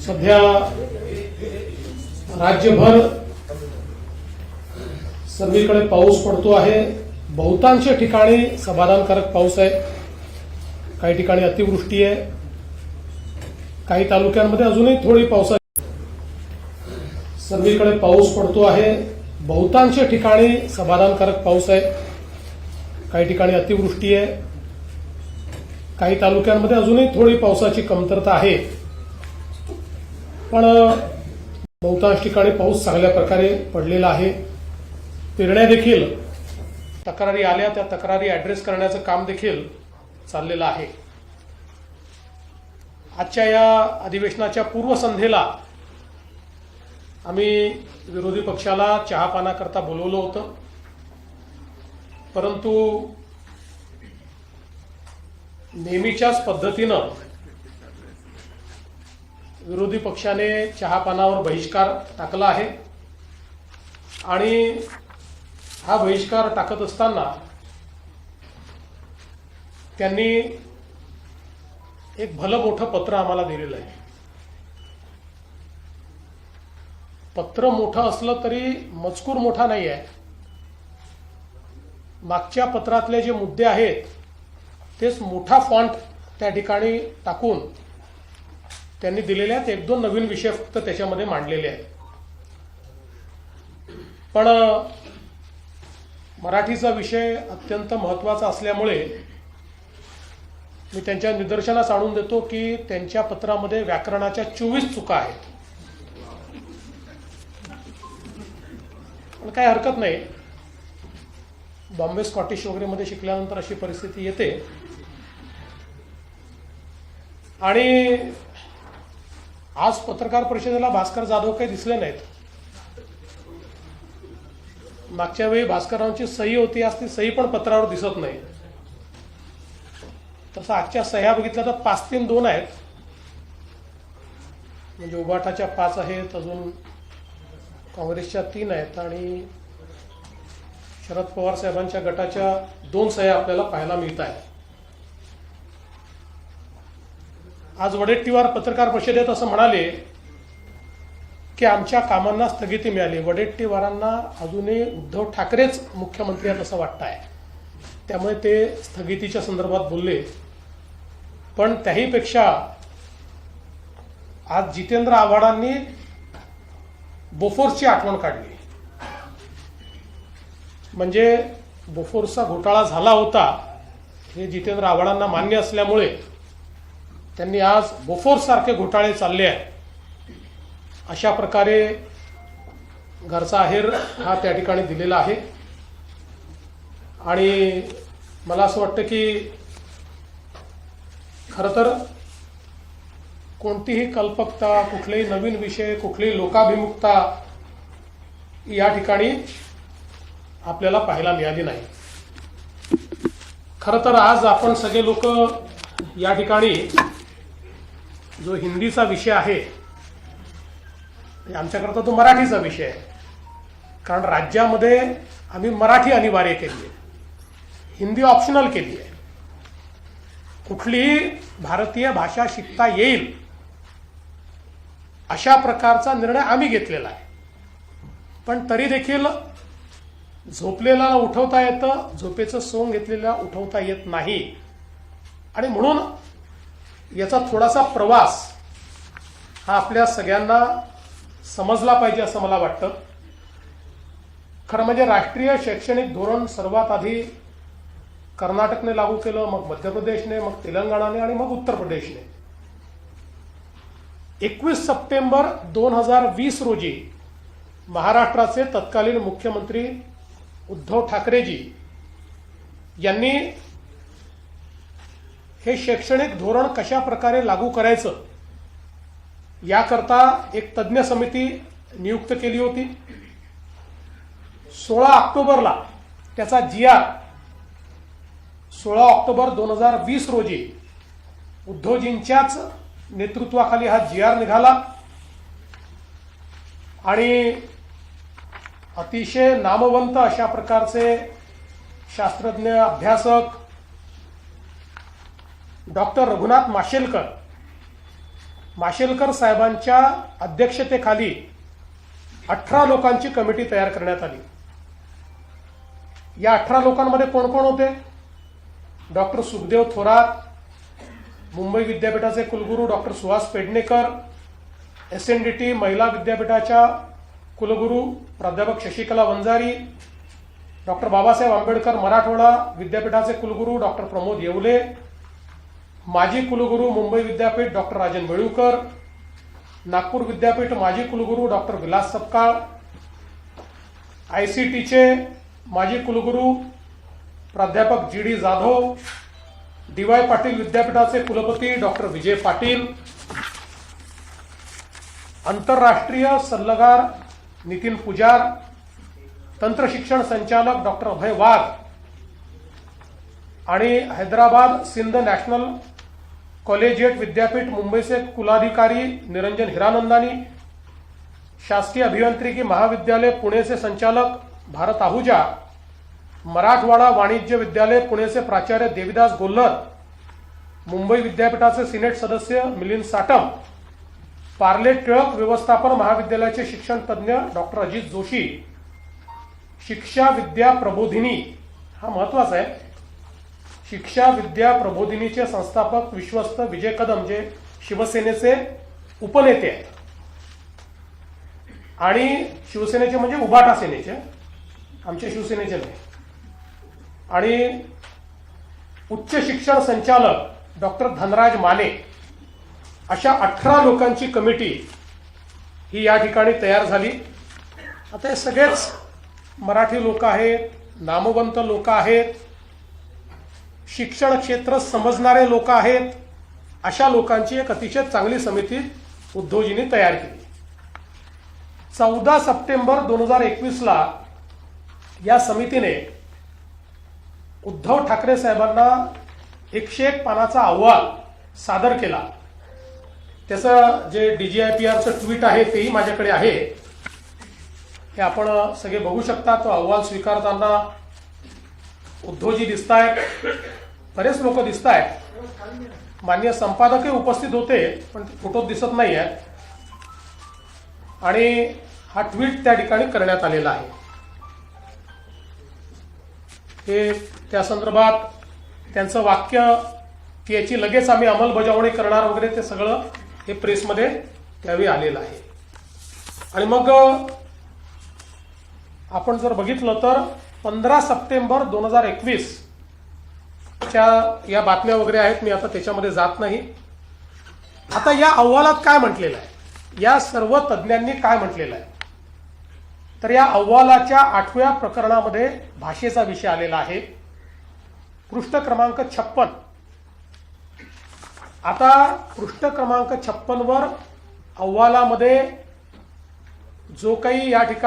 सध्या राज्यभर सर्वीकडे पाऊस पडतो आहे। बहुतांश ठिकाणी समाधानकारक पाऊस आहे। काही ठिकाणी अतिवृष्टी आहे। काही तालुक्यांमध्ये अजूनही थोडी पावसाची सर्वीकडे पाऊस पडतो आहे। बहुतांश ठिकाणी समाधानकारक पाऊस आहे। काही ठिकाणी अतिवृष्टी आहे। काही तालुक्यांमध्ये अजूनही थोडी पावसाची कमतरता आहे, पण बहुतांश ठिकाणी पाऊस चांगल्या प्रकारे पडलेला आहे। पेरण्या देखील तक्रारी आल्या, त्या तक्रारी ऍड्रेस करण्याचं काम देखील चाललेलं आहे। आजच्या या अधिवेशनाच्या पूर्वसंध्येला आम्ही विरोधी पक्षाला चहापानाकरता बोलवलं होतं, परंतु नेहमीच्याच पद्धतीनं विरोधी पक्षाने चहापानावर बहिष्कार टाकला आहे आणि हा बहिष्कार टाकत असताना त्यांनी एक भलं मोठं पत्र आम्हाला दिलेलं आहे। पत्र मोठं असलं तरी मजकूर मोठा नाही आहे। मागच्या पत्रातले जे मुद्दे आहेत तेच मोठा फॉन्ट त्या ठिकाणी टाकून त्यांनी दिलेले आहेत। एक दोन नवीन विषय फक्त त्याच्यामध्ये मांडलेले आहेत, पण मराठीचा विषय अत्यंत महत्त्वाचा असल्यामुळे मी त्यांच्या निदर्शनास आणून देतो की त्यांच्या पत्रामध्ये व्याकरणाच्या 24 चुका आहेत। पण काही हरकत नाही, बॉम्बे स्कॉटिश वगैरे मध्ये शिकल्यानंतर अशी परिस्थिती येते। आणि आज पत्रकार परिषदेला भास्कर जाधव काही दिसले नाहीत। मागच्या वेळी भास्कररावांची सही होती, आज ती सही पण पत्रावर दिसत नाही। तसं आजच्या सह्या बघितल्या तर 5-3-2 आहेत, म्हणजे उबाटाच्या 5 आहेत, अजून काँग्रेसच्या 3 आहेत आणि शरद पवार साहेबांच्या गटाच्या 2 सह्या आपल्याला पाहायला मिळत आहेत। आज वडेट्टीवार पत्रकार परिषदेत असं म्हणाले की आमच्या कामांना स्थगिती मिळाली। वडेट्टीवारांना अजूनही उद्धव ठाकरेच मुख्यमंत्री आहेत असं वाटतं आहे, त्यामुळे ते स्थगितीच्या संदर्भात बोलले। पण त्याहीपेक्षा आज जितेंद्र आव्हाडांनी बोफोर्सची आठवण काढली। म्हणजे बोफोर्सचा घोटाळा झाला होता हे जितेंद्र आव्हाडांना मान्य असल्यामुळे त्यांनी आज बोफोर्स सारखे घोटाळे चालले आहेत अशा प्रकारे घरचा आहेर हा त्या ठिकाणी दिलेला आहे। आणि मला असं वाटतं की खरं तर कोणतीही कल्पकता, कुठलेही नवीन विषय, कुठलीही लोकाभिमुखता या ठिकाणी आपल्याला पाहायला मिळाली नाही। खरं तर आज आपण सगळे लोक या ठिकाणी जो हिंदीचा विषय आहे, आमच्याकरता तो मराठीचा विषय आहे, कारण राज्यामध्ये आम्ही मराठी अनिवार्य केली आहे, हिंदी ऑप्शनल केली आहे। कुठलीही भारतीय भाषा शिकता येईल अशा प्रकारचा निर्णय आम्ही घेतलेला आहे। पण तरी देखील झोपलेला उठवता येतं, झोपेचं सोंग घेतलेला उठवता येत नाही। आणि म्हणून याचा थोडासा प्रवास हा आपल्या सगळ्यांना समजला पाहिजे असं मला वाटतं। खरं म्हणजे राष्ट्रीय शैक्षणिक धोरण सर्वात आधी कर्नाटकने लागू केलं, मग मध्य प्रदेशने, मग तेलंगणाने आणि मग उत्तर प्रदेशने। 21 सप्टेंबर 2020 रोजी महाराष्ट्राचे तत्कालीन मुख्यमंत्री उद्धव ठाकरेजी यांनी हे शैक्षणिक धोरण कशा प्रकारे लागू करायचं याकरता एक तज्ज्ञ समिती नियुक्त केली होती। 16 ऑक्टोबरला त्याचा GR 16 ऑक्टोबर 2020 रोजी उद्धवजींच्याच नेतृत्वाखाली हा GR निघाला आणि अतिशय नामवंत अशा प्रकारचे शास्त्रज्ञ, अभ्यासक डॉक्टर रघुनाथ माशेलकर माशेलकर साहेबांच्या अध्यक्षतेखाली 18 लोकांची कमिटी तयार करण्यात आली. या 18 लोकांमध्ये कोण कोण होते? डॉक्टर सुखदेव थोरात, मुंबई विद्यापीठाचे कुलगुरू डॉक्टर सुहास पेडणेकर, SNDT महिला विद्यापीठाच्या कुलगुरू प्राध्यापक शशिकला वंजारी, डॉक्टर बाबासाहेब आंबेडकर मराठवाडा विद्यापीठाचे कुलगुरू डॉक्टर प्रमोद येवले, माजी कुलगुरू मुंबई विद्यापीठ डॉक्टर राजन वेळुकर, नागपूर विद्यापीठ माजी कुलगुरू डॉक्टर विलास सपकाळ, ICTचे माजी कुलगुरू प्राध्यापक GD जाधव, DY पाटील विद्यापीठाचे कुलपती डॉक्टर विजय पाटील, आंतरराष्ट्रीय सल्लागार नितीन पुजार, तंत्रशिक्षण संचालक डॉक्टर अभय वाघ आणि हैदराबाद सिंध नॅशनल कॉलेजिएट विद्यापीठ मुंबईचे कुलाधिकारी निरंजन हिरानंदानी, शासकीय अभियांत्रिकी महाविद्यालय पुणेचे संचालक भारत आहुजा, मराठवाडा वाणिज्य विद्यालय पुणेचे प्राचार्य देविदास गोल्हर, मुंबई विद्यापीठाचे सिनेट सदस्य मिलिंद साटम, पार्ले टिळक व्यवस्थापन महाविद्यालयाचे शिक्षण तज्ज्ञ डॉक्टर अजित जोशी, शिक्षा विद्या प्रबोधिनी, हा महत्वाचा आहे, शिक्षा विद्या प्रबोधिनीचे संस्थापक विश्वस्त विजय कदम जे शिवसेनेचे उपनेते आहेत आणि शिवसेनेचे म्हणजे उभाटा सेनेचे, आमच्या शिवसेनेचे नाही, आणि उच्च शिक्षण संचालक डॉक्टर धनराज माने, अशा 18 लोकांची कमिटी ही या ठिकाणी तयार झाली. आता हे सगळेच मराठी लोक आहेत, नामवंत लोक आहेत, शिक्षण क्षेत्र समजणारे लोक आहेत. अशा लोकांची एक अतिशय चांगली समिती उद्धवजींनी तयार केली. 14 सप्टेंबर 2021ला या समितीने उद्धव ठाकरे साहेबांना 101 पानाचा अहवाल सादर केला. त्याचं जे DGIPRचं ट्विट आहे तेही माझ्याकडे आहे, हे आपण सगळे बघू शकता. तो अहवाल स्वीकारताना उद्धवजी दिसत आहेत, बरेच लोक दिसत आहेत, माननीय संपादकही उपस्थित होते पण फोटोत दिसत नाही आहेत, आणि हा ट्विट त्या ठिकाणी करण्यात आलेला आहे. हे त्या संदर्भात त्यांचं वाक्य की याची लगेच आम्ही अंमलबजावणी करणार वगैरे ते सगळं हे प्रेसमध्ये त्यावेळी आलेलं आहे. आणि मग आपण जर बघितलं तर 15 सप्टेंबर 2021 च्या या बातम्या वगैरे आहेत, मी आता त्याच्यामध्ये जात नाही. आता या अहवालात काय म्हटलेलं आहे, या सर्व तज्ज्ञांनी काय म्हटलेलं आहे, तर या अहवालाच्या 8व्या प्रकरणामध्ये भाषेचा विषय आलेला आहे, पृष्ठ क्रमांक 56. आता पृष्ठ क्रमांक 56 वर अहवालामध्ये जो काही या ठिकाणी